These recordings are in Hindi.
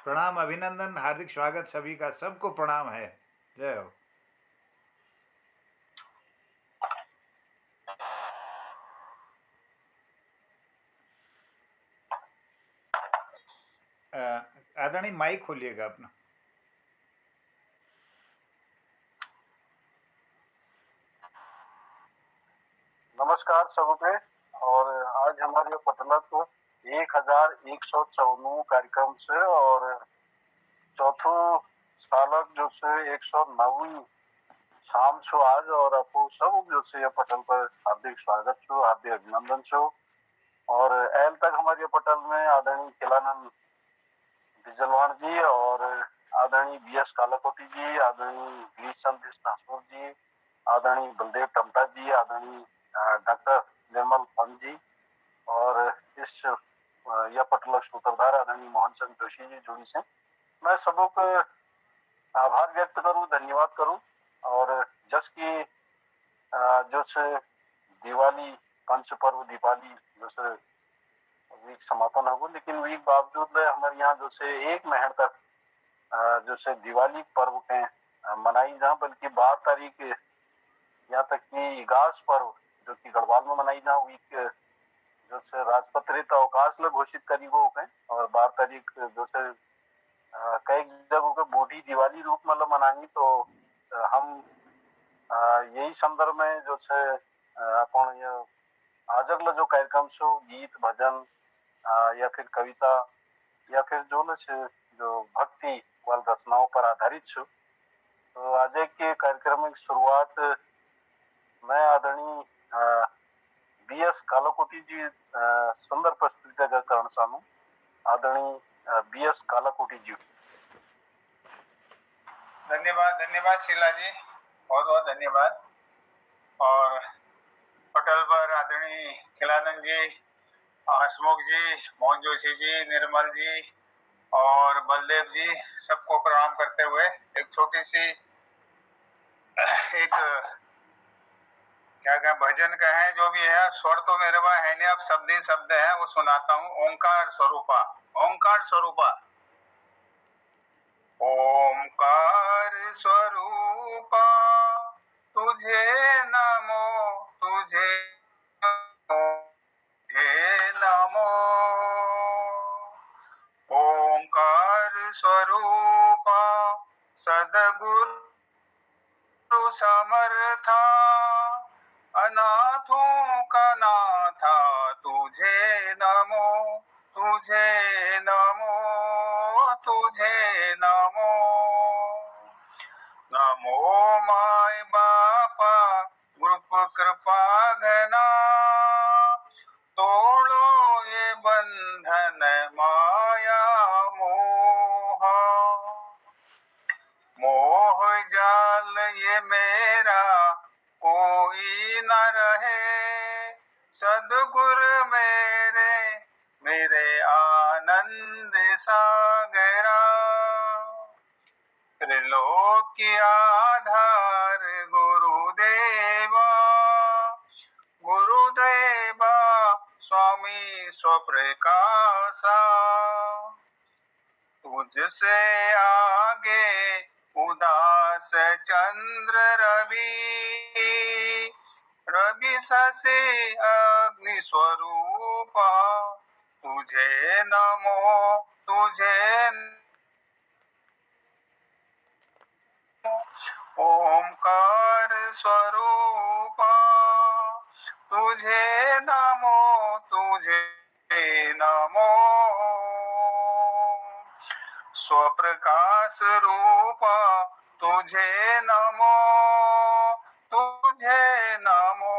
प्रणाम, अभिनंदन, हार्दिक स्वागत सभी का, सबको प्रणाम है। जय हो। आदरणीय माइक खोलिएगा अपना। नमस्कार सबके। और आज हमारे पटना को 1194 कार्यक्रम से और चौथो सालक जो से 109 शाम छो आज और आपको सब जो से ये पटल पर हार्दिक स्वागत छो, हार्दिक अभिनंदन छो। और एल तक हमारे पटल में आदरणीय खिलानंद बिजलवाण जी और आदरणीय बीएस कालाकोटी जी, आदरणीय गिरीशचंद ठाकुर जी, आदरणीय बलदेव टमटा जी, आदरणीय डॉक्टर निर्मल पंत जी और इस यह पटल सूत्रधार आदरणीय मोहन चंद जोशी जी जुड़ी से मैं सबको आभार व्यक्त करूं, धन्यवाद करूं। और जस की जो से दिवाली पंच पर्व दीपावली जैसे वीक समापन हो, लेकिन वीक बावजूद हमारे यहाँ जो से 1 महीने तक जो से दिवाली पर्व के मनाई जा, बल्कि 12 तारीख यहाँ तक कि इगास पर्व जो कि गढ़वाल में मनाई जा वीक जो से राजपत्रित अवकाश में घोषित करी वो है। और 12 तारीख जो से कई जगहों पे बूढ़ी दिवाली रूप में मनानी, तो हम यही संदर्भ में जो से अपन ये आजकल जो कार्यक्रम छो गीत भजन या फिर कविता या फिर जो जो भक्ति वाल रचनाओं पर आधारित छो। तो आज के कार्यक्रम की शुरुआत मैं आदरणीय बीएस कालाकोटी जी सुंदर प्रस्तुति का करण सामू। आदरणीय बीएस कालाकोटी जी। धन्यवाद शीला जी, बहुत बहुत धन्यवाद। और पटल पर आदरणीय खिलानंद जी, हसमुख जी, मोहन जोशी जी, निर्मल जी और बलदेव जी, सबको प्रणाम करते हुए एक छोटी सी एक क्या क्या भजन का है, जो भी है स्वर तो मेरे पास है नहीं, अब शब्द ही शब्द है, वो सुनाता हूँ। ओंकार स्वरूपा, ओंकार स्वरूपा, ओंकार स्वरूपा तुझे नमो, तुझे नमो, ओंकार स्वरूपा सदगुरु समर्था, अनाथों का नाथा तुझे नमो, तुझे नमो, तुझे नमो। नमो माय बापा ग्रुप कृपा घना, तोड़ो ये बंधन माया मोह, मोह जाल ये मेरा कोई न रहे, सदगुर मेरे मेरे आनंद सागरा, त्रिलोक की आधार गुरुदेवा, गुरुदेवा स्वामी स्वप्रकाशा, तुझसे आगे उदास चंद्र रवि, रवि शशि अग्नि स्वरूपा, तुझे नमो, तुझे ओंकार स्वरूपा तुझे नमो, तुझे नमो, स्वप्रकाश रूपा तुझे नमो, तुझे नमो,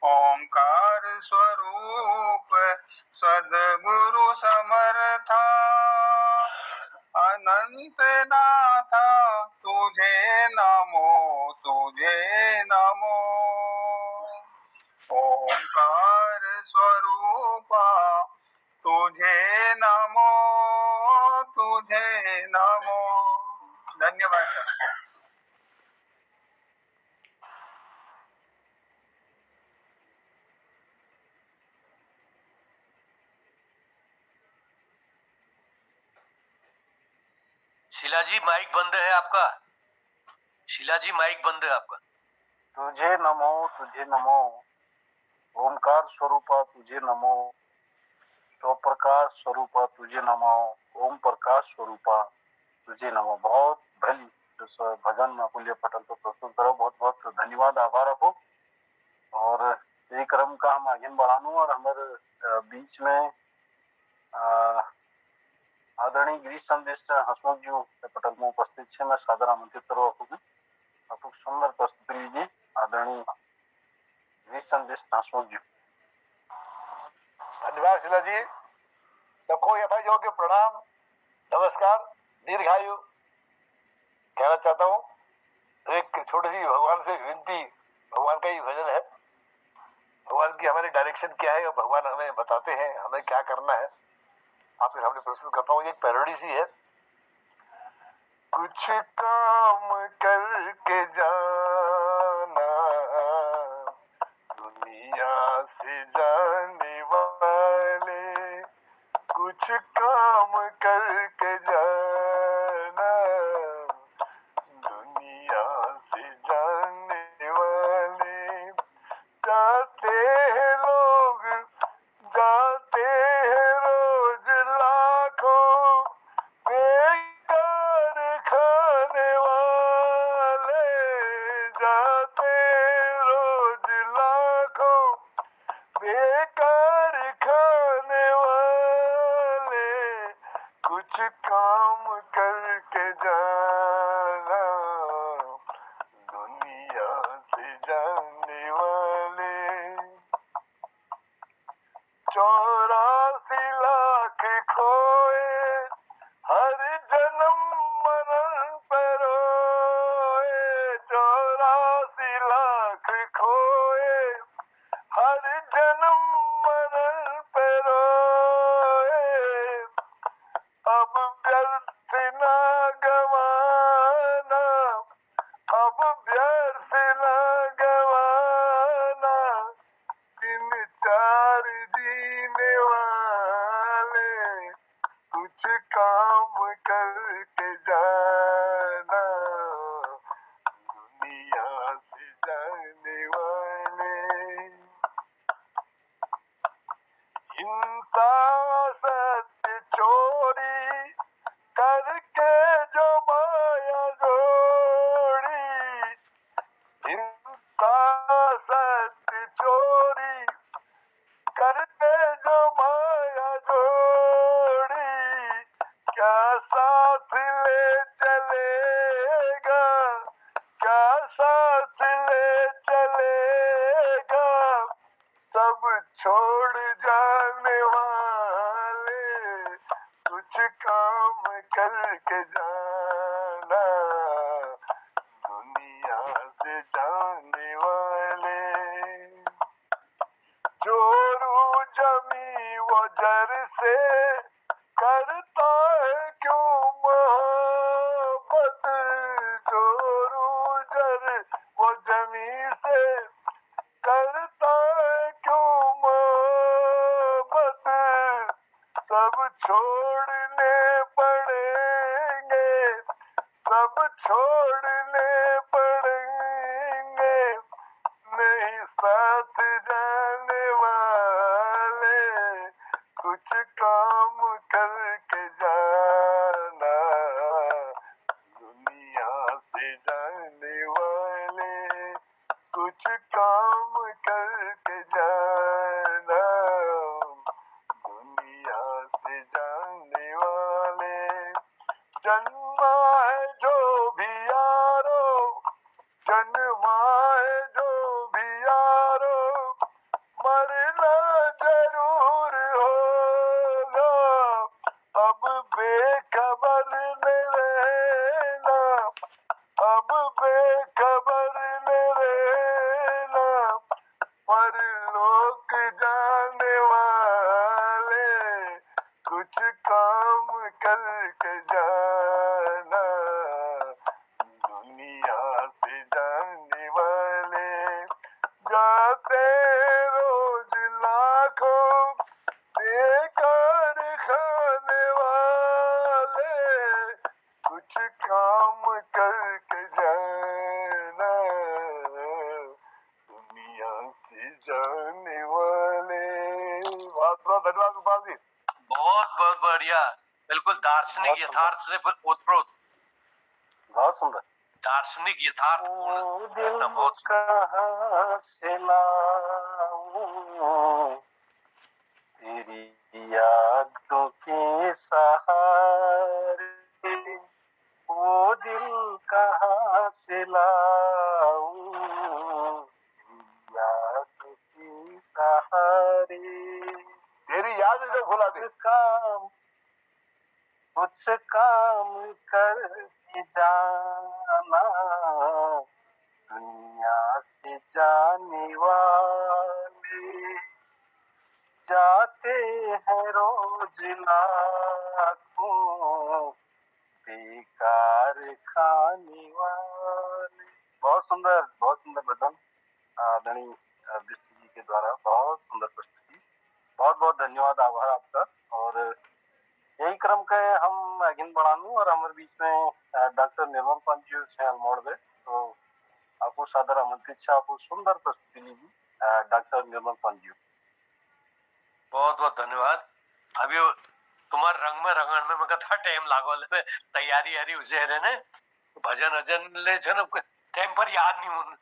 ओंकार स्वरूप सदगुरु समर्था, अनंत नाथा तुझे नमो, तुझे नमो, ओंकार स्वरूपा तुझे नमो, तुझे नमो। धन्यवाद सर। शीला जी माइक बंद है आपका। शीला जी माइक बंद है आपका। तुझे नमो ओमकार स्वरूपा तुझे नमो, स्वप्रकाश स्वरूपा तुझे नमो, ओम प्रकाश स्वरूपा तुझे नमो। बहुत भली इस भजन में अपुल्य पटल तो प्रस्तुत करो। बहुत बहुत धन्यवाद, आभार आपको। और ये क्रम का हम आगे बढ़ानू और हमारे बीच में आदरणीय गिरीश संदेश हसमुख जी पटल में उपस्थित है। मैं सादर आमंत्रित करो आपको सुंदर प्रस्तुति लीजिए आदरणीय गिरीश संदेश हसमुख जी। धन्यवाद शीला जी। सबको यथा योग्य प्रणाम, नमस्कार, दीर्घायु कहना चाहता हूँ। एक छोटी सी भगवान से विनती, भगवान का ही भजन है। भगवान की हमारी डायरेक्शन क्या है और भगवान हमें बताते हैं हमें क्या करना है। आपके सामने प्रस्तुत करता हूँ। एक पैरोडी सी है। कुछ काम करके जाना दुनिया से जाने वाले, कुछ काम करके जाना दुनिया से जाने वाले। जाते हैं लोग, जाते हैं रोज लाखों, बेकार खाने वाले। जाते रोज लाखों, बेकार खाने वाले। कुछ काम करके जाना दुनिया से जाने वाले। 84 लाख खोए, हर जन्म मरण पे रोए। 84 लाख खोए, हर जन्म मरण पे रोए। अब व्यर्थ ना गवाना, अब व्यर्थ ना गवाना, दिन चार जीने वाले। कुछ काम करके जाना दुनिया से जाने वाले। हिंसा सत्य चोरी करके जो माया जोड़ी। हिंसा सत्य चोरी करके जो माया जोड़ी। क्या साथ ले चलेगा, क्या साथ ले चलेगा, सब छोड़ जाने वाले। कुछ काम करके जाना दुनिया से जाने वाले। चोरू जमी वो जर से करता है क्यों मोहब्बत। चोरू जर वो जमी से करता है क्यों मोहब्बत। सब छोड़ने पड़ेंगे, सब छोड़ने पड़ेंगे, नहीं साथ जाने वाले। कुछ काम करके जाना दुनिया से जाने वाले। कुछ काम करके जाना दुनिया से जाने वाले। जन्मा है जो भी यारो, जन्मा है जो भी यारो, मरना जरूर होगा। अब बेखबर न रहना, अब बेखबर न रहना, परलोक जाने वाले। कुछ काम करके जाना दुनिया से जाने वाले। जाते रोज लाखों, बेकार खाने वाले। कुछ कुछ काम करके जाना, दुनिया से जाने वाले। बहुत बहुत धन्यवाद गोपाल जी। बहुत बहुत बढ़िया, बिल्कुल दार्शनिक यथार्थ से ओतप्रोत, बहुत सुंदर। दार्शनिक यथार्थ दिल बहुत कहाँ से लाऊं तेरी यादों के सहारे, वो दिल कहाँ से लाऊं यादों के सहारे। तेरी याद से भुला दे। कुछ काम कर जाना, दुनिया से जाने वाले जाते हैं रोज लाखों, बेकार खाने वाले। बहुत सुंदर भजन आदरणीय विष्णु जी के द्वारा, बहुत सुंदर प्रस्तुति। बहुत बहुत धन्यवाद, आभार आपका। और यही क्रम के हम आगे बढ़ानू और हमारे बीच में डॉक्टर निर्मल पंत जी से अलमोड़ में, तो आपको सादर आमंत्रित है। आपको सुंदर प्रस्तुति लीजिए डॉक्टर निर्मल पंत जी। बहुत बहुत धन्यवाद। अभी तुम्हार रंग में रंगण में मका था टाइम लागल है, तैयारी हरी उसे है ने भजन भजन ले जो ना टाइम पर याद नहीं होने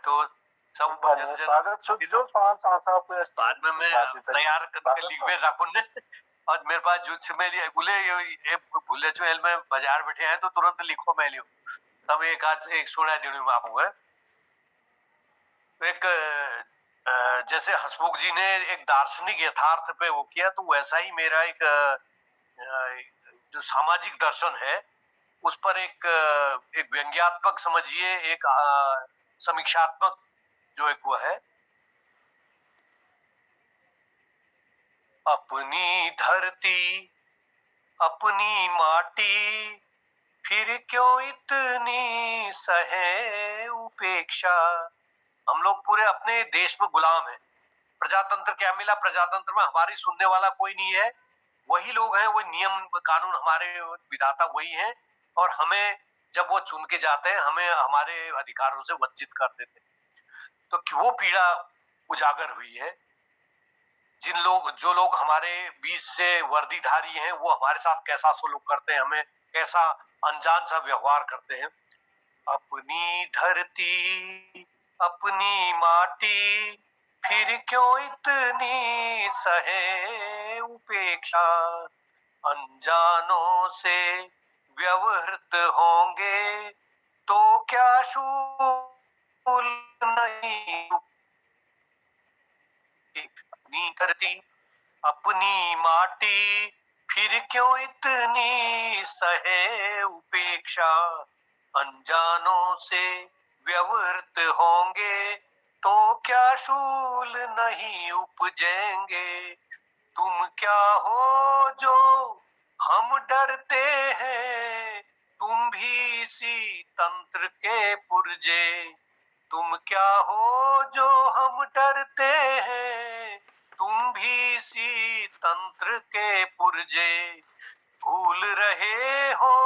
तो सब भजन स्वागत जो पांच बाद में मैं तैयार करके लिख में रखूं ने। और मेरे पास जो मेरी बोले ये भूले जो एल में बाजार बैठे हैं तो तुरंत लिखो मैं लियो, तब एक आज एक सुना दिनों में आपको है। एक जैसे हसमुख जी ने एक दार्शनिक यथार्थ पे वो किया, तो वैसा ही मेरा एक जो सामाजिक दर्शन है उस पर एक व्यंग्यात्मक समझिए, एक समीक्षात्मक जो एक वो है। अपनी धरती अपनी माटी फिर क्यों इतनी सहे उपेक्षा। हम लोग पूरे अपने देश में गुलाम हैं। प्रजातंत्र क्या मिला? प्रजातंत्र में हमारी सुनने वाला कोई नहीं है, वही लोग हैं, वही नियम कानून हमारे विधाता वही हैं, और हमें जब वो चुन के जाते हैं हमें हमारे अधिकारों से वंचित कर देते हैं। तो वो पीड़ा उजागर हुई है। जो लोग हमारे बीच से वर्दीधारी हैं वो हमारे साथ कैसा सलूक करते हैं, हमें कैसा अनजान सा व्यवहार करते हैं। अपनी धरती अपनी माटी फिर क्यों इतनी सहे उपेक्षा। अनजानों से व्यवहृत होंगे तो क्या शूल नहीं। अपनी धरती अपनी माटी फिर क्यों इतनी सहे उपेक्षा। अनजानों से व्यवहृत होंगे तो क्या शूल नहीं उपजेंगे। तुम क्या हो जो हम डरते हैं, तुम भी इसी तंत्र के पुर्जे। तुम क्या हो जो हम डरते हैं, तुम भी इसी तंत्र के पुर्जे। भूल रहे हो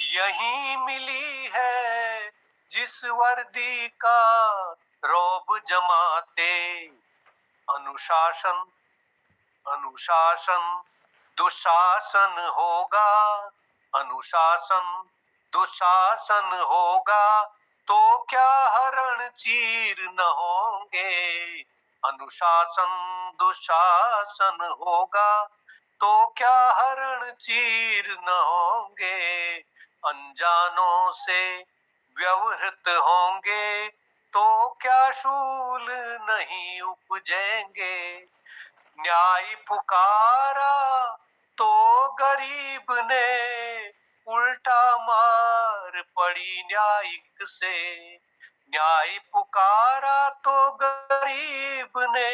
यही मिली है जिस वर्दी का रौब जमाते। अनुशासन अनुशासन दुशासन होगा, अनुशासन दुशासन होगा तो क्या हरण चीर न होंगे। अनुशासन दुशासन होगा तो क्या हरण चीर न होंगे। अनजानों से व्यवहृत होंगे तो क्या शूल नहीं उपजेंगे। न्याय पुकारा तो गरीब ने उल्टा मार पड़ी न्यायिक से। न्याय पुकारा तो गरीब ने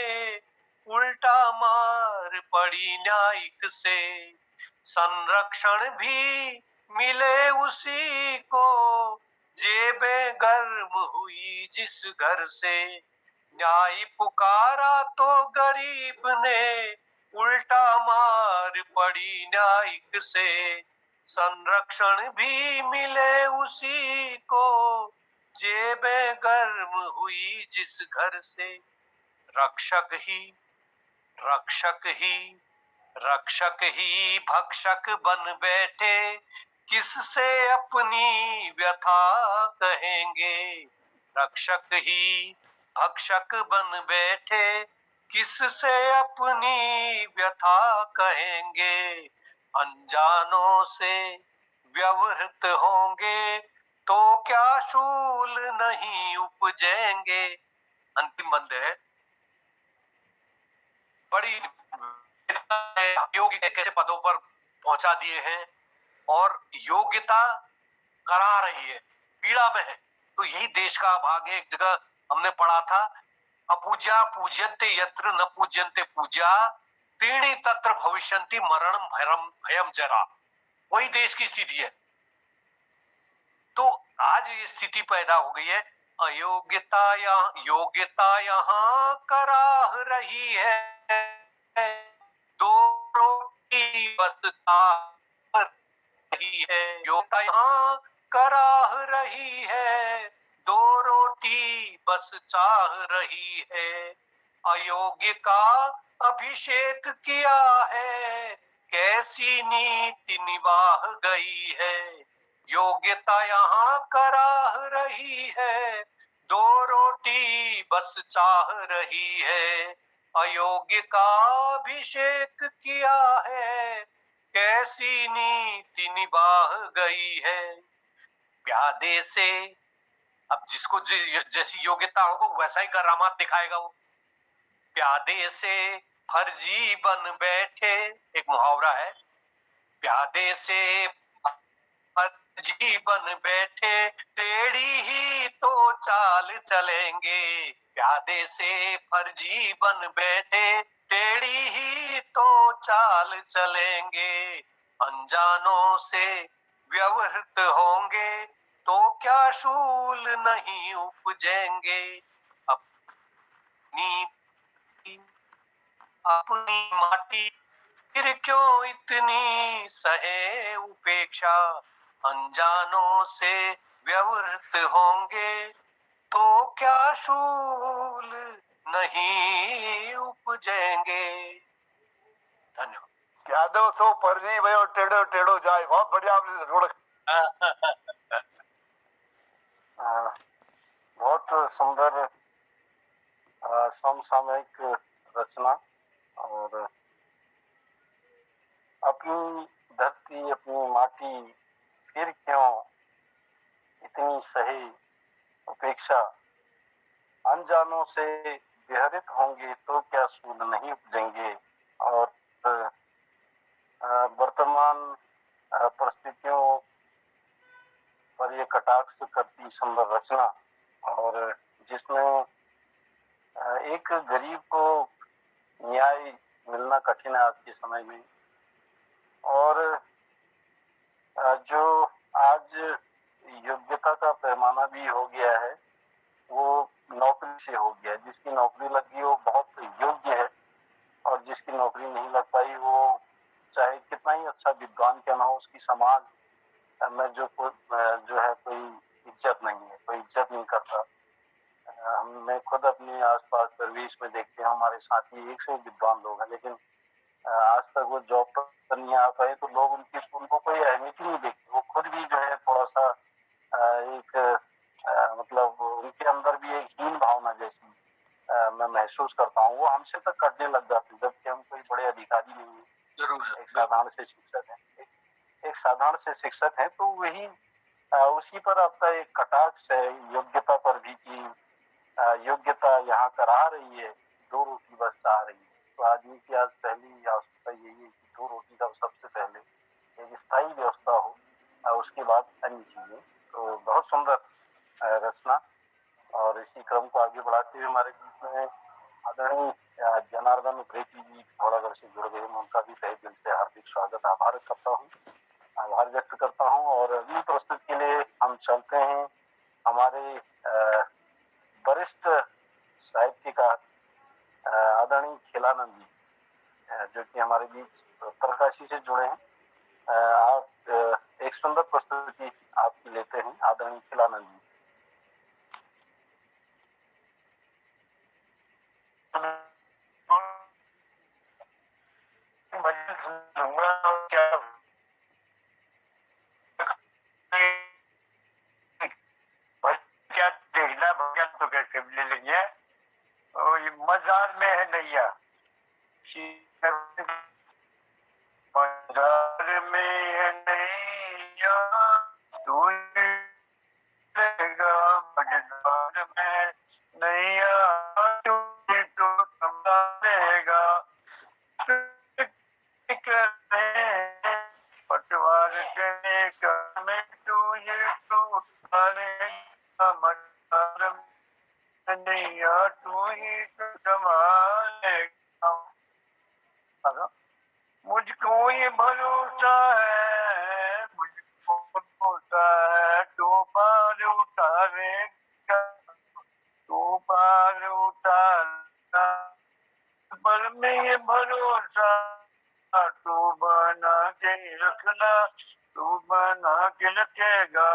उल्टा मार पड़ी न्यायिक से। संरक्षण भी मिले उसी को जेबें गर्म हुई जिस घर से। न्याय पुकारा तो गरीब ने उल्टा मार पड़ी न्यायिक से। संरक्षण भी मिले उसी को, जेबें गर्म हुई जिस घर से। रक्षक ही रक्षक ही रक्षक ही भक्षक बन बैठे, किससे अपनी व्यथा कहेंगे। रक्षक ही भक्षक बन बैठे, किससे अपनी व्यथा कहेंगे। अनजानों से व्यवहृत होंगे, तो क्या शूल नहीं उपजेंगे। अंतिम बंद है। बड़ी योग्य कैसे पदों पर पहुंचा दिए हैं और योग्यता करा रही है, पीड़ा में है। तो यही देश का भाग है। एक जगह हमने पढ़ा था, अपूज्या पूज्यन्ते यत्र न पूज्यन्ते पूज्या, त्रीणि तत्र भविष्यन्ति मरणम भयम भयम जरा। वही देश की स्थिति है। तो आज ये स्थिति पैदा हो गई है। योग्यता यहाँ कराह रही है, दो रोटी बस चाह रही है। योग्यता यहाँ कराह रही है, दो रोटी बस चाह रही है। अयोग्य का अभिषेक किया है, कैसी नीति निभाह गई है। योग्यता यहाँ कराह रही है, दो रोटी बस चाह रही है। अयोग्य का अभिषेक किया है, कैसी नीति निभाह गई है। प्यादे से, अब जिसको जैसी योग्यता होगा वैसा ही करामात दिखाएगा वो। प्यादे से फर्जी बन बैठे, एक मुहावरा है। प्यादे से फर्जी बन बैठे, टेढ़ी ही तो चाल चलेंगे। प्यादे से फर्जी बन बैठे, टेढ़ी ही तो चाल चलेंगे। अनजानों से व्यवहृत होंगे, तो क्या शूल नहीं उपजेंगे। अपनी माटी फिर क्यों इतनी सहे उपेक्षा। अनजानों से व्यवहृत होंगे, तो क्या शूल नहीं उपजेंगे। धन्यवाद। यादव सो फर्जी भयो टेढ़ो टेढ़ो जाए। बहुत बढ़िया आपने जोड़। बहुत सुंदर समसामयिक रचना। और अपनी धरती अपनी माटी फिर क्यों इतनी सही उपेक्षा। अनजानों से विहरित होंगे, तो क्या सूद नहीं उपजेंगे। और वर्तमान परिस्थितियों पर ये कटाक्ष करती सुंदर रचना, और जिसमें एक गरीब को न्याय मिलना कठिन है आज के समय में। और जो आज योग्यता का पैमाना भी हो गया है, वो नौकरी से हो गया है। जिसकी नौकरी लगी वो बहुत योग्य है, और जिसकी नौकरी नहीं लग पाई वो चाहे कितना ही अच्छा विद्वान क्यों ना हो, उसकी समाज में जो है कोई इज्जत नहीं है, कोई इज्जत नहीं करता। मैं खुद अपने आसपास परिवेश में देखते हैं, हमारे साथी 100 विद्वान लोग हैं, लेकिन आज तक वो जॉब पर नहीं आ पाए, तो लोग उनको कोई अहमियत ही नहीं देखते। वो खुद भी जो है थोड़ा सा एक मतलब उनके अंदर भी एक हीन भावना जैसी मैं महसूस करता हूँ। वो हमसे तक करने लग जाते, जबकि हम कोई बड़े अधिकारी नहीं है। जरूर एक साधारण से शिक्षक है, एक साधारण से शिक्षक है। तो वही उसी पर आपका एक कटाक्ष है योग्यता पर भी, कि योग्यता यहाँ करा रही है, दो रोटी बस चाह रही है। तो आदमी की आज पहली आवश्यकता यही है कि दो रोटी का सबसे पहले एक स्थायी व्यवस्था हो, उसके बाद अन्य चीजें। तो बहुत सुंदर रचना। और इसी क्रम को आगे बढ़ाते हुए हमारे बीच में आदरणीय जनार्दन उप्रेती जी पिथौरागढ़ से जुड़ गए। मैं उनका भी तहे दिल से हार्दिक स्वागत आभार करता हूँ, आभार व्यक्त करता हूँ। और अगली प्रस्तुति के लिए हम चलते हैं हमारे वरिष्ठ साहित्यकार आदरणीय खिलानंद जी, जो कि हमारे बीच उत्तरकाशी से जुड़े हैं। आप एक सुंदर प्रस्तुति आप लेते हैं आदरणीय खिलानंद जी। भजन सुनूंगा और क्या क्या देखना भजन तो कैसे ले लेंगे। और ये मजार में है नैया, मजार में है नैया तू लेगा, मजार में नैया तू संभालेगा, पटवार के में तू ये तो उठालेगा, मजार में नैया तू ही तो संभालेगा। मुझको ये भरोसा है, मुझको भरोसा है तू पार उतारेगा, तू पार उतारेगा, पर में ये भरोसा तू बना के रखना, तू बना के रखेगा,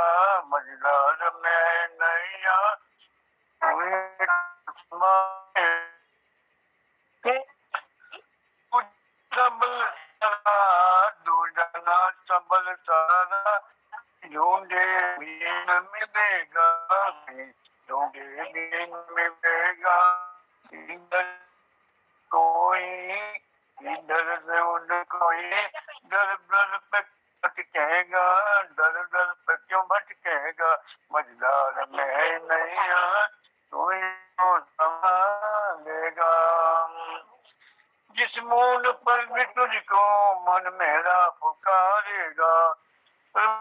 मझधार में नैया सबल सारा दूजना सबल सारा ढूंढे बीन मिलेगा, ढूंढे बीन मिलेगा, इधर कोई इधर से उधर कोई, दर दर पे भटकेगा, दर दर पे क्यों भटकेगा, मझधार में नैया तू ही तो संभालेगा। जिस मोड़ पर भी तुझको मन मेरा पुकारेगा,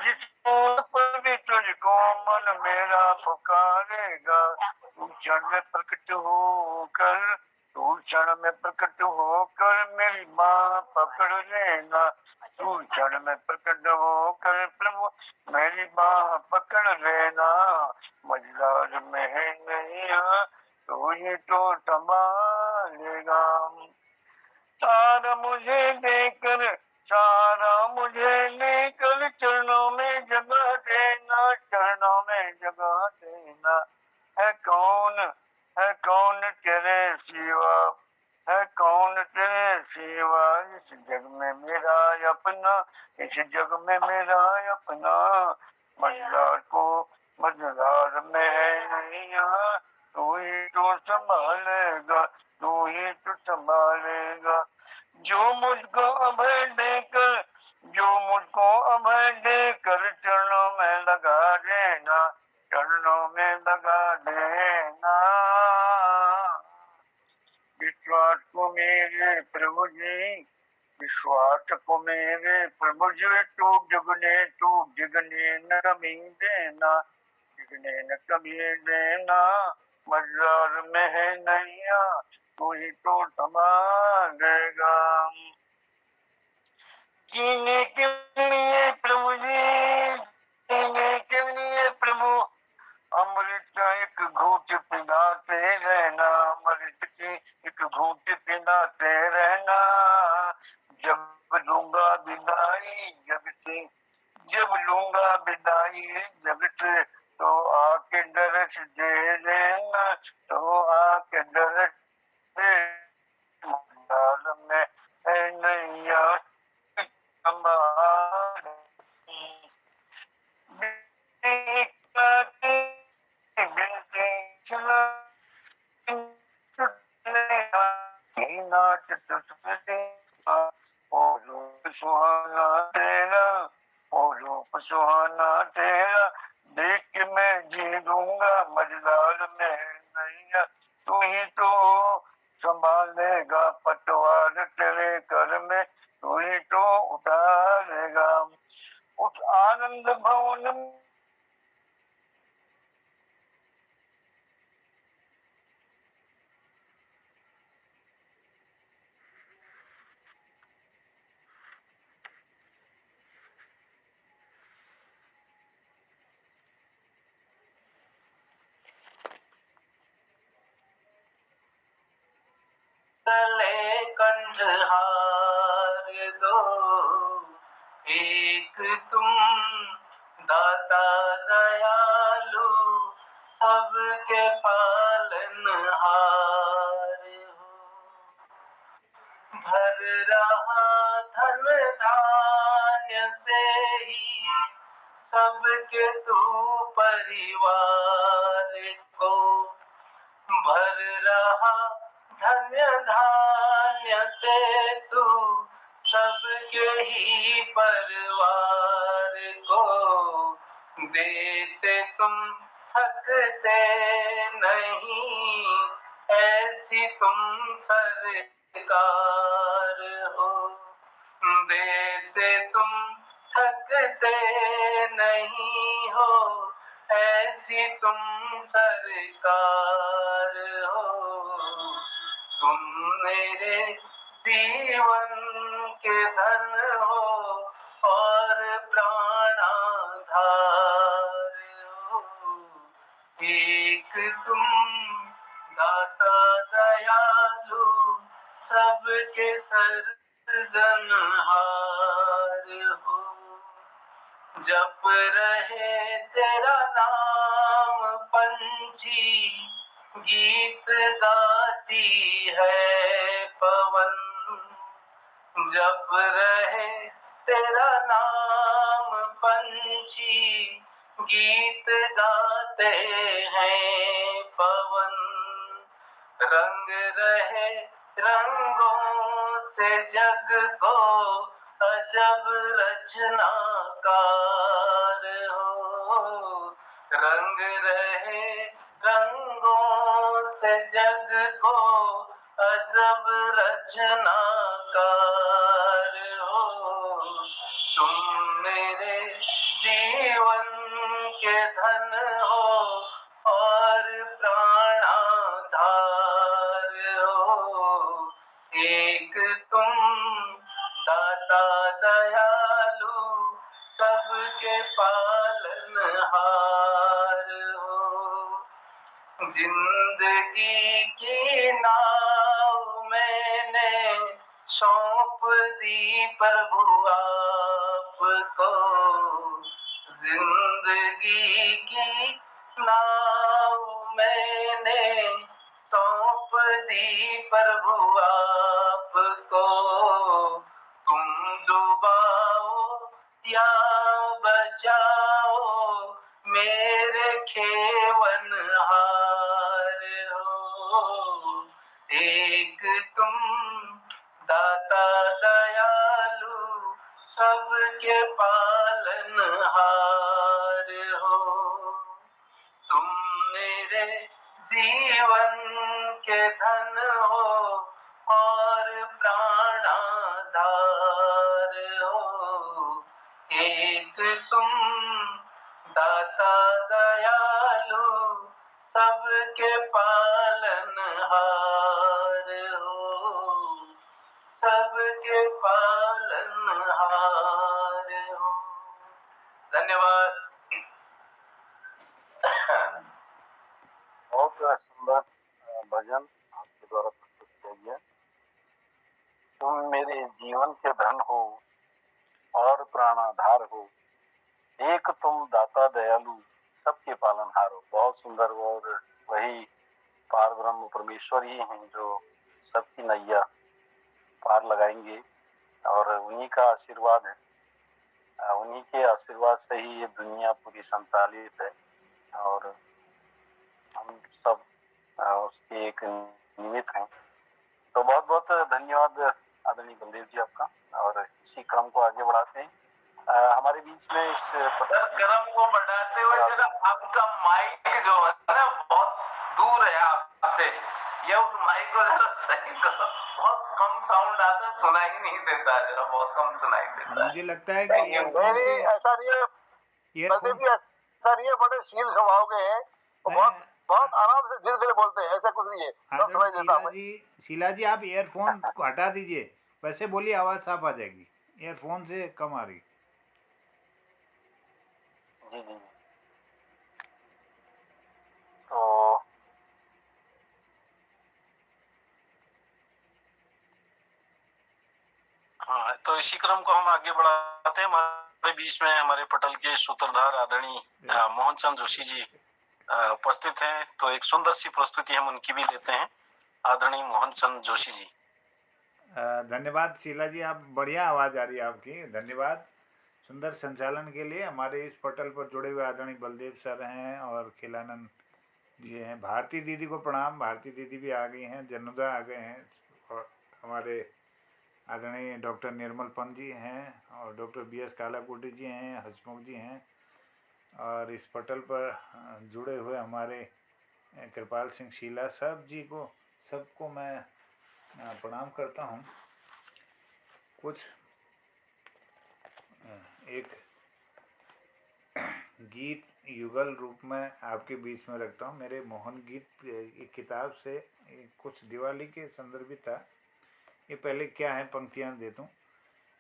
जिस मोड़ पर भी तुझको मन मेरा पुकारेगा, तू क्षण में प्रकट होकर, तू क्षण में प्रकट होकर मेरी माँ पकड़ लेना, तू क्षण में प्रकट होकर प्रभु मेरी माँ पकड़ लेना, मझधार में नैया तू ही तो संभालेगा। सारा मुझे देकर, सारा मुझे लेकर चरणों में जगह देना, चरणों में जगह देना, है कौन तेरे सिवा, है कौन तेरे सिवा, इस जग में मेरा अपना, इस जग में मेरा अपना, मझधार को मझधार में नैया तू ही तो संभालेगा, तू ही तो संभालेगा। जो मुझको अभय देकर, जो मुझको अभय देकर चरणों में लगा देना, चरणों में लगा देना, विश्वास को मेरे प्रभु जी, विश्वास को मेरे प्रभु जी, तू जगने न कमी देना, जगने न कमी देना, मझधार में है नैया तू ही तो संभालेगा। जीने के लिए प्रभु जी, जीने के लिए प्रभु, अमृत का एक घूंट पिलाते रहना, अमृत की एक घूंट पिलाते रहना, जब लूंगा विदाई जग से, जब लूंगा विदाई जग से, तो आके दर्श दे देना, तो आके दर्श दे, मझधार में है नैया संभाल, सुहाना तेरा, ओ रूप सुहाना तेरा, देख के मैं जी लूंगा, मझधार में नैया तू ही तो संभालेगा, पटवार तेरे कर में तू ही तो उतारेगा। उस आनंद भवन गले कंठहार दो, एक तुम दाता दयालु सबके पालनहार हो। भर रहा धन धान्य से ही सबके तू परिवार को। भर रहा धन्य धान्य से तू सबके ही परिवार को। देते तुम थकते नहीं, ऐसी तुम सरकार हो। देते तुम थकते नहीं हो, ऐसी तुम सरकार हो। तुम मेरे जीवन के धन हो और प्राणाधार हो। एक तुम दाता दयालु सबके सृजनहार हो। जप रहे तेरा नाम पंछी, गीत गाती है पवन। जप रहे तेरा नाम पंछी, गीत गाते हैं पवन। रंग रहे रंगों से जग को अजब रचनाकार हो। रंग रहे रंगों से जग को अजब रचनाकार हो। तुम मेरे जीवन के धन हो और प्राणाधार हो। एक तुम दाता दयालु सबके पालनहार हो। जिंदगी की नाव मैंने सौंप दी प्रभु आपको। जिंदगी की नाव मैंने सौंप दी प्रभु आपको। तुम डुबाओ या बचाओ मेरे खेवनहार हो। एक तुम दाता दयालु सबके पालनहार हो। तुम मेरे जीवन के धन हो और प्राणाधार हो। एक तुम दाता दयालु सबके पालनहार हो। सबके पालनहार हो। धन्यवाद। बहुत सुंदर भजन आपके द्वारा प्रस्तुत किया गया। तुम मेरे जीवन के धन हो और प्राणाधार हो, एक तुम दाता दयालु सबके पालनहार हो। बहुत सुंदर। और वही पार ब्रह्म परमेश्वर ही हैं जो सबकी नैया पार लगाएंगे और उन्हीं का आशीर्वाद है। उन्हीं के आशीर्वाद से ही ये दुनिया पूरी संचालित है और हम सब उसके एक निमित्त हैं। तो बहुत बहुत धन्यवाद आदरणीय बलदेव जी आपका। और इसी क्रम को आगे बढ़ाते हैं। हमारे बीच में इस क्रम को बढ़ाते हुए जरा आपका माइक जो है ना बहुत दूर है आपसे, ये उस माइक को जरा सही करो। बहुत कम साउंड आता है, सुनाई नहीं देता, जरा बहुत कम सुनाई देता है। मुझे लगता है कि नहीं, ऐसा नहीं है बलदेव जी, ऐसा नहीं है। बड़े शील स्वभाव के हैं, बहुत आराम से धीरे धीरे बोलते हैं, ऐसा कुछ नहीं है। सब सुनाई देता है। शीला जी आप ईयरफोन को हटा दीजिए, वैसे बोलिए आवाज साफ आ जाएगी। ईयरफोन से कम आ रही। जी जी। तो हाँ, तो तो इसी क्रम को हम आगे बढ़ाते हैं। हमारे बीच में हमारे पटल के सूत्रधार आदरणीय मोहन चंद जोशी जी उपस्थित हैं, तो एक सुंदर सी प्रस्तुति हम उनकी भी लेते हैं। आदरणीय मोहन चंद जोशी जी। धन्यवाद शीला जी, आप बढ़िया आवाज़ आ रही है आपकी, धन्यवाद सुंदर संचालन के लिए। हमारे इस पटल पर जुड़े हुए आदरणीय बलदेव सर हैं और खिलानंद जी हैं। भारती दीदी को प्रणाम, भारती दीदी भी आ गई हैं, जनुदा आ गए हैं, और हमारे आदरणीय डॉक्टर निर्मल पंत जी हैं और डॉक्टर BS कालाकोटी जी हैं, हसमुख जी हैं, और इस पटल पर जुड़े हुए हमारे कृपाल सिंह शीला सब जी को, सबको मैं प्रणाम करता हूँ। कुछ एक गीत युगल रूप में आपके बीच में रखता हूँ। मेरे मोहन गीत एक किताब से कुछ दिवाली के संदर्भित था। ये पहले क्या है पंक्तियाँ देता हूँ।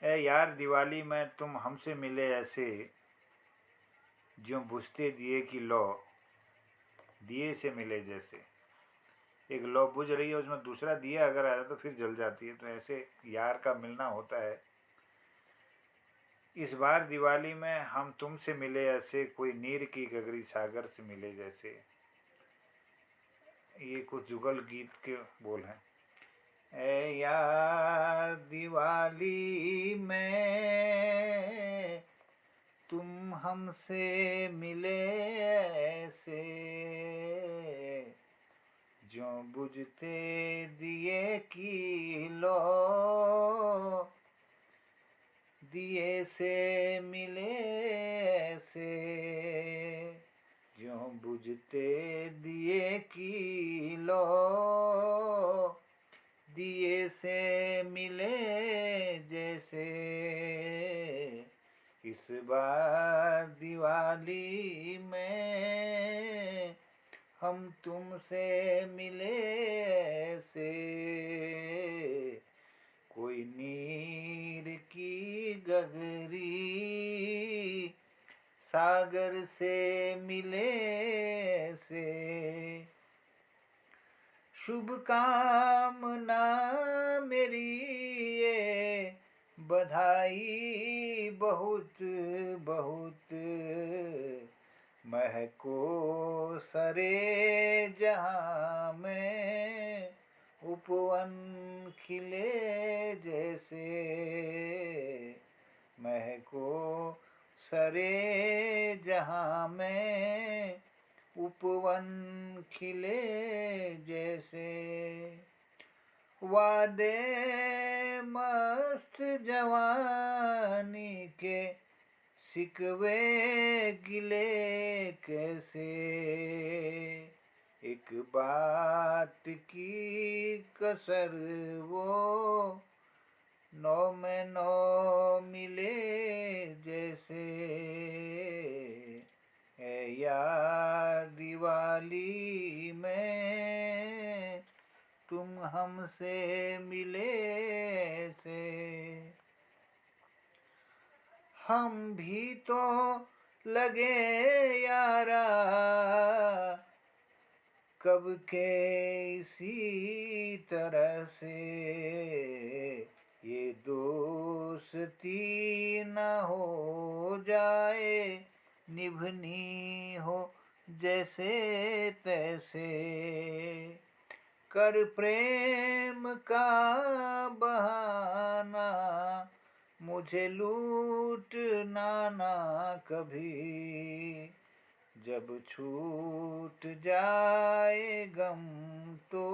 ए यार दिवाली में तुम हमसे मिले ऐसे, जो बुझते दिए की लौ दिए से मिले जैसे। एक लौ बुझ रही है, उसमें दूसरा दिया अगर आया तो फिर जल जाती है, तो ऐसे यार का मिलना होता है। इस बार दिवाली में हम तुमसे मिले ऐसे, कोई नीर की गगरी सागर से मिले जैसे। ये कुछ जुगल गीत के बोल हैं। ए यार दिवाली में तुम हमसे मिले ऐसे, जो बुझते दिए की लो दिए से मिले ऐसे, जो बुझते दिए की लो दिए से मिले जैसे। इस बार दिवाली में हम तुमसे मिले ऐसे, कोई नीर की गगरी सागर से मिले से। शुभकामना मेरी ये बधाई बहुत बहुत, महको सरे जहाँ में उपवन खिले जैसे। महको सरे जहाँ में उपवन खिले जैसे। वादे मस्त जवानी के सिकवे गिले कैसे। एक बात की कसर वो नौ में नौ मिले जैसे। है यार दिवाली में तुम हमसे मिले से। हम भी तो लगे यारा कब के इसी तरह से, ये दोस्ती न हो जाए निभनी हो जैसे तैसे। कर प्रेम का बहाना मुझे लूटना ना कभी, जब छूट जाए गम तो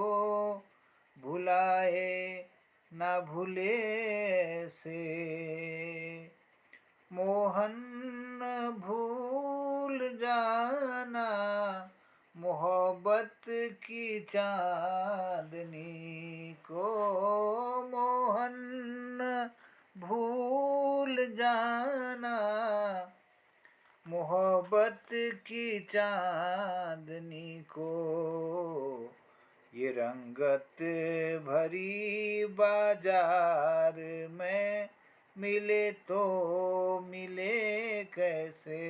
भुलाए ना भूले से। मोहन भूल जाना मोहब्बत की चांदनी को। मोहन भूल जाना मोहब्बत की चांदनी को। ये रंगत भरी बाजार में मिले तो मिले कैसे।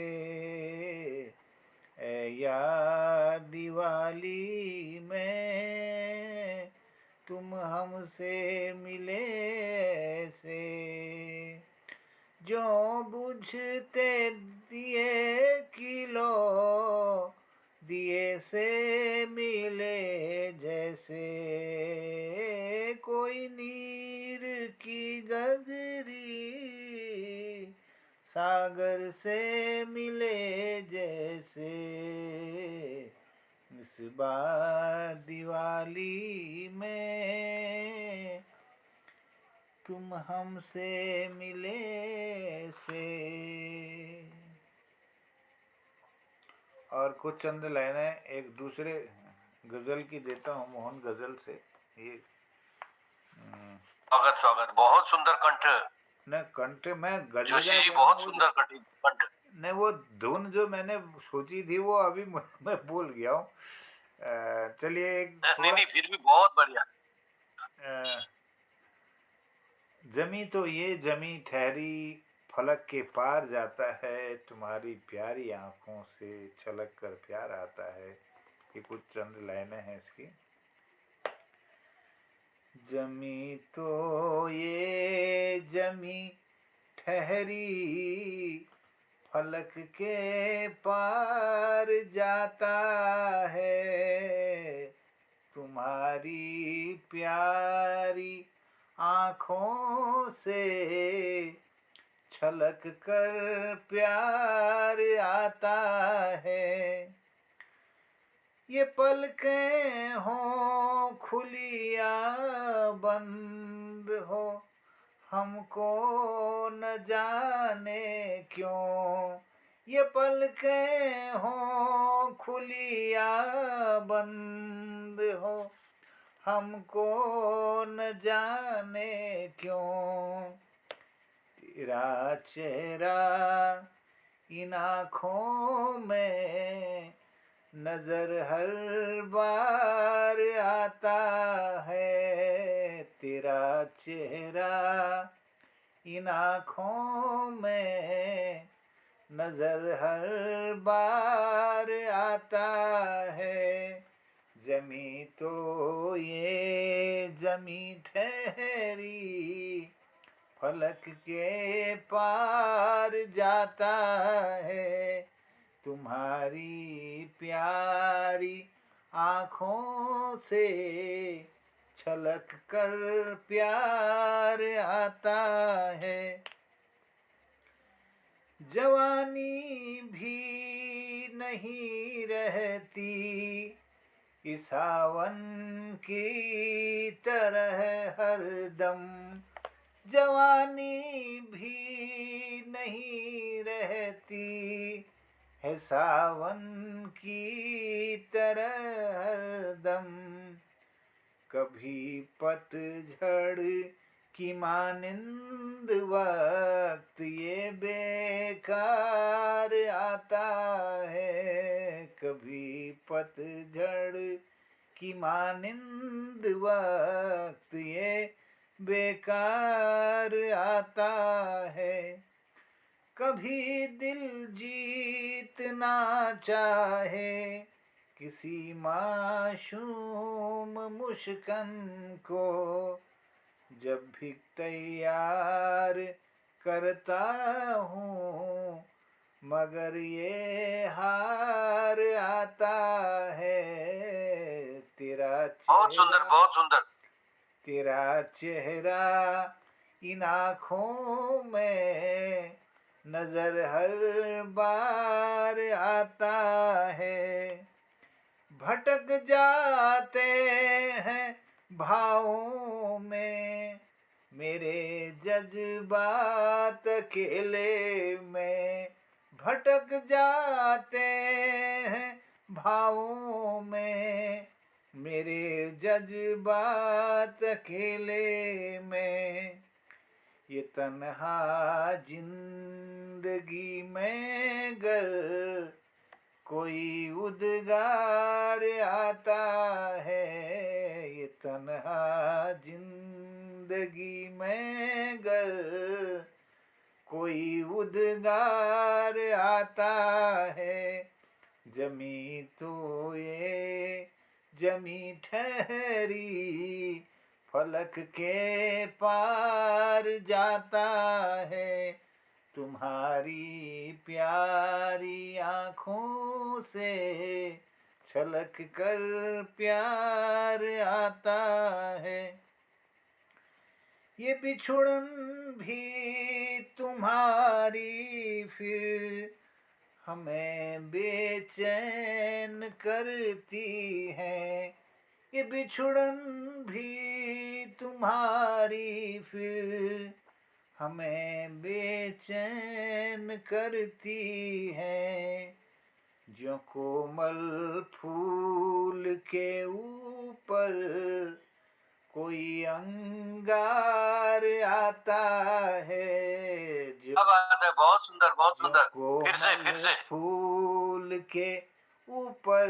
ए यार दिवाली में तुम हमसे मिले ऐसे, जो बुझते दिए किलो दिए से मिले जैसे, कोई नीर की गगरी सागर से मिले जैसे। इस बार दिवाली में तुम हमसे मिले से। और कुछ चंद लाइनें एक दूसरे गजल की देता हूँ, मोहन गजल से। ये स्वागत स्वागत, बहुत सुंदर कंठ न कंठ में गजल जोशी जी, बहुत सुंदर कंठ। नहीं, वो धुन जो मैंने सोची थी वो अभी मैं भूल गया हूँ। चलिए नहीं, फिर भी बहुत बढ़िया। जमी तो ये जमी ठहरी फलक के पार जाता है, तुम्हारी प्यारी आंखों से छलक कर प्यार आता है। ये कुछ चंद लाइनें हैं इसकी। जमी तो ये जमी ठहरी फलक के पार जाता है, तुम्हारी प्यारी आँखों से छलक कर प्यार आता है। ये पलकें हों खुली या बंद हो, हमको न जाने क्यों। ये पलकें हों खुली या बंद हो, हमको न जाने क्यों। तेरा चेहरा इन आँखों में नजर हर बार आता है, तेरा चेहरा इन आँखों में नजर हर बार आता है। जमी तो ये जमी ठहरी फलक के पार जाता है, तुम्हारी प्यारी आँखों से छलक कर प्यार आता है। जवानी भी नहीं रहती इस सावन की तरह हरदम, जवानी भी नहीं रहती है सावन की तरह हरदम। कभी पतझड़ की मानिंद वक्त ये बेकार आता है, कभी पतझड़ की मानिंद वक्त ये बेकार आता है। कभी दिल जीतना चाहे किसी मासूम मुश्किन को, जब भी तैयार करता हूँ मगर ये हार आता है। तेरा बहुत सुंदर, बहुत सुंदर। तेरा चेहरा इन आँखों में नजर हर बार आता है। भटक जाते हैं भावों में मेरे जज्बात अकेले में, भटक जाते हैं भावों में मेरे जज्बात अकेले में। ये तन्हा जिंदगी में गर कोई उद्गार आता है, ये तन्हा जिंदगी में गर कोई उद्गार आता है। जमी तो ये जमी ठहरी फलक के पार जाता है, तुम्हारी प्यारी आँखों से छलक कर प्यार आता है। ये बिछुड़न भी तुम्हारी फिर हमें बेचैन करती है। ये बिछुड़न भी तुम्हारी फिर हमें बेचैन करती है। जो कोमल फूल के ऊपर कोई अंगार आता है, जो क्या बात है, बहुत सुंदर बहुत जो सुंदर। फिर कोमल से फूल के ऊपर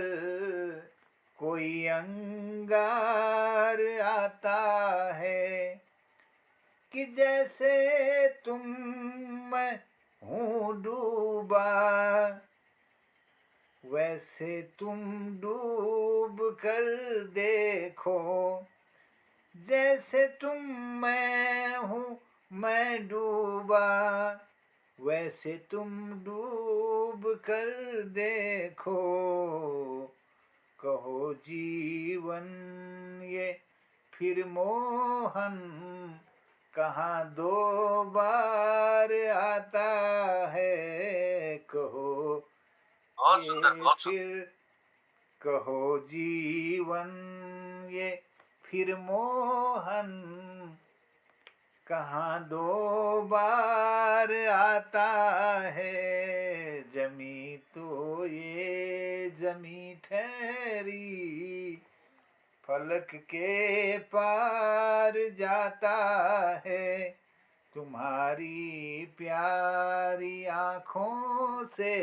कोई अंगार आता है, कि जैसे तुम मैं हूँ डूबा, वैसे तुम डूब कर देखो। जैसे तुम मैं हूँ मैं डूबा, वैसे तुम डूब कर देखो। कहो जीवन ये फिर मोहन कहाँ दो बार आता है। कहो बहुत सुंदर ये बहुत सुंदर। फिर, कहो जीवन ये फिर मोहन कहाँ दो बार आता है। जमी तो ये जमी ठहरी, फलक के पार जाता है, तुम्हारी प्यारी आँखों से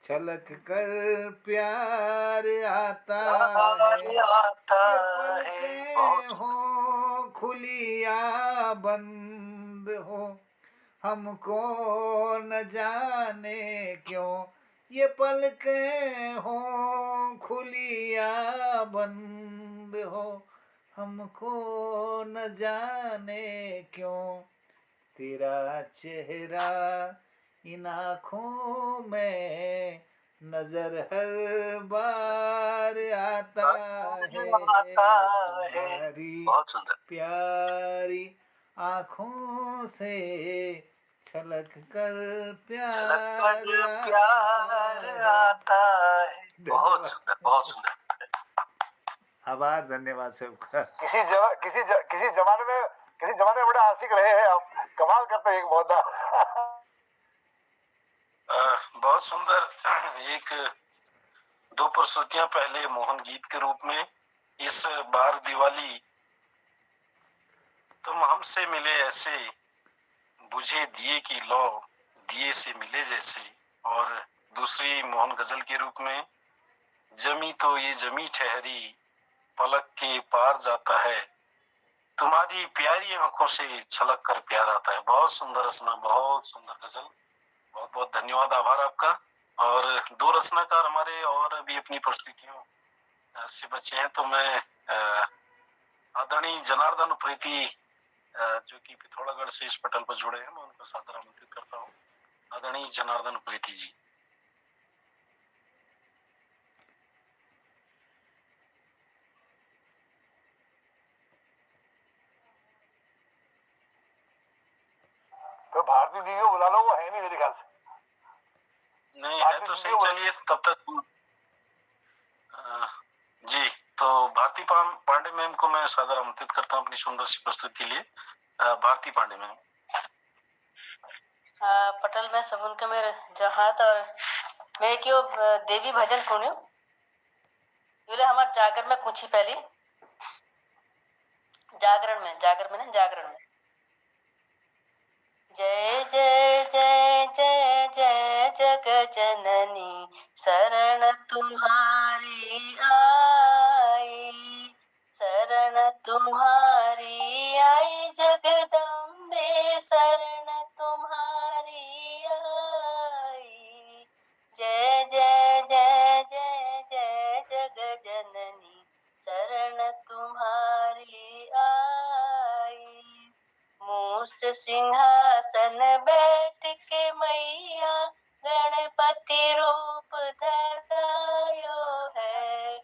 छलक कर प्यार आता है। ये पलकें हो खुली या बंद हो, हमको न जाने क्यों। ये पलकें हो खुली या बंद हो, हमको न जाने क्यों। तेरा चेहरा इन आँखों में नजर हर बार आता है। तुम्हारी बहुत सुंदर। प्यारी आँखों से छलक कर छलक प्यार कर प्यार आता है। बहुत सुंदर बहुत सुंदर। आभार, धन्यवाद सबका। किसी जमाने में बड़े आशिक रहे हैं आप, कमाल करते हैं एक बहुत। बहुत सुंदर। एक दो प्रस्तुतियां पहले मोहन गीत के रूप में, इस बार दिवाली तुम हमसे मिले ऐसे, बुझे दिए की लौ दिए से मिले जैसे, और दूसरी मोहन गजल के रूप में, जमी तो ये जमी ठहरी, पलक के पार जाता है, तुम्हारी प्यारी आंखों से छलक कर प्यार आता है। बहुत सुंदर रचना, बहुत सुंदर गजल। बहुत बहुत धन्यवाद, आभार आपका। और दो रचनाकार हमारे और भी अपनी परिस्थितियों से बचे हैं, तो मैं आदरणीय जनार्दन प्रीति जो कि पिथौरागढ़ से इस पटल पर जुड़े हैं, मैं उनको सादर आमंत्रित करता हूँ। आदरणीय जनार्दन प्रीति जी। तो भारती दीदी को बुला लो, वो है नहीं मेरे ख्याल से। नहीं है तो सही, चलिए तब तक जी। तो भारती पांडे मैम को मैं सादर आमंत्रित करता हूँ अपनी सुंदर सी प्रस्तुति के लिए। भारती पांडे मैम। पटल में सबुन के मेरे जहाँ और मैं क्यों देवी भजन सुनियो बोले हमारे जागर में कुछ ही पहली जागरण में जय जय जय जय जय जग जननी शरण तुम्हारी आई, शरण तुम्हारी आई जगदम्बे शरण तुम्हारी आई। जय जय जय जय जय जग जननी शरण तुम्हारी आई। उस सिंहासन बैठ के मैया गणपति रूप धरायो है।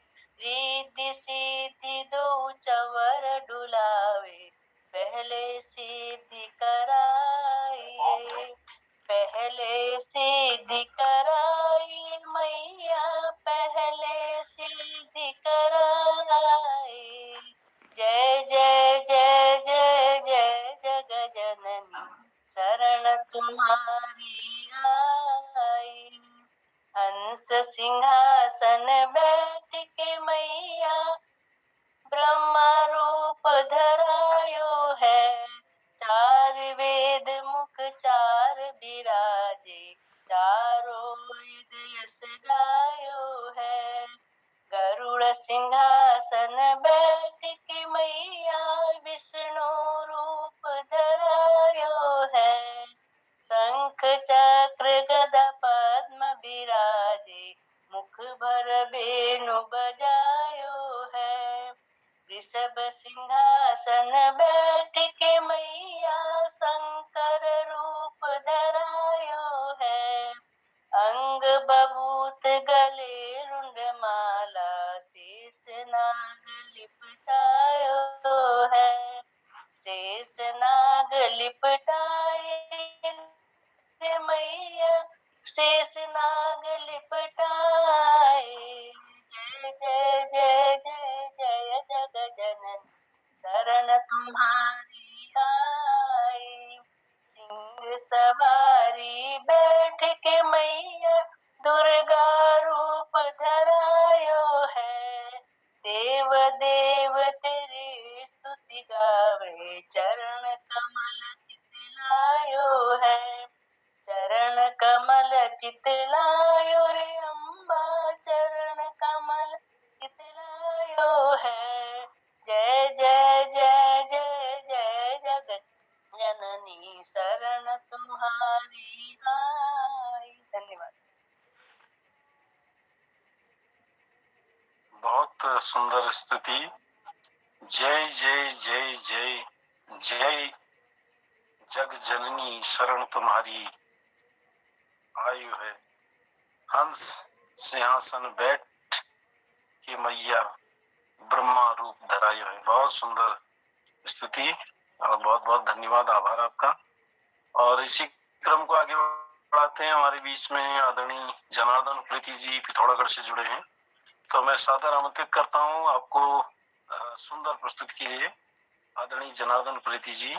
रिद्धि सिद्धि दो चवर डुलावे पहले सिद्धि कराइए, पहले सिद्धि कराई मैया पहले सिद्धि कराई। जय जय जय जय जय जग जननी शरण तुम्हारी आई। हंस सिंहासन बैठ के मैया ब्रह्मा रूप धरायो है। चार वेद मुख चार विराजे चारों वेद यश गायो है। गरुड़ सिंहासन बैठ के मैया विष्णु रूप धरायो है। शंख चक्र गदा पद्म विराजे मुख भर वेणु बजायो है। ऋषभ सिंहासन बैठ के मैया शंकर रूप धरायो है। अंग बभूत गले रुंड माला शेष नाग लिपटायो है। शेष नाग लिपटाए मैया शेष नाग लिपटाए। जय जय जय जय जय जग जननी शरण तुम्हारी आई। सिंह सवारी बैठ के मैया दुर्गा रूप धरायो है। देव देव तेरी स्तुति गावे चरण कमल चितलायो है। चरण कमल चितलायो रे अम्बा चरण कमल चितलायो है। जय जय जय जय जय जगत जननी शरण तुम्हारी आई। धन्यवाद। बहुत सुंदर स्तुति। जय जय जय जय जय जग जननी शरण तुम्हारी आयु है। हंस सिंहासन बैठ के मैया ब्रह्मा रूप धरायु है। बहुत सुंदर स्तुति और बहुत बहुत धन्यवाद, आभार आपका। और इसी क्रम को आगे बढ़ाते हैं। हमारे बीच में आदरणीय जनार्दन प्रीति जी पिथौरागढ़ से जुड़े हैं, तो मैं सादर आमंत्रित करता हूं आपको सुंदर प्रस्तुति के लिए। आदरणीय जनार्दन प्रीति जी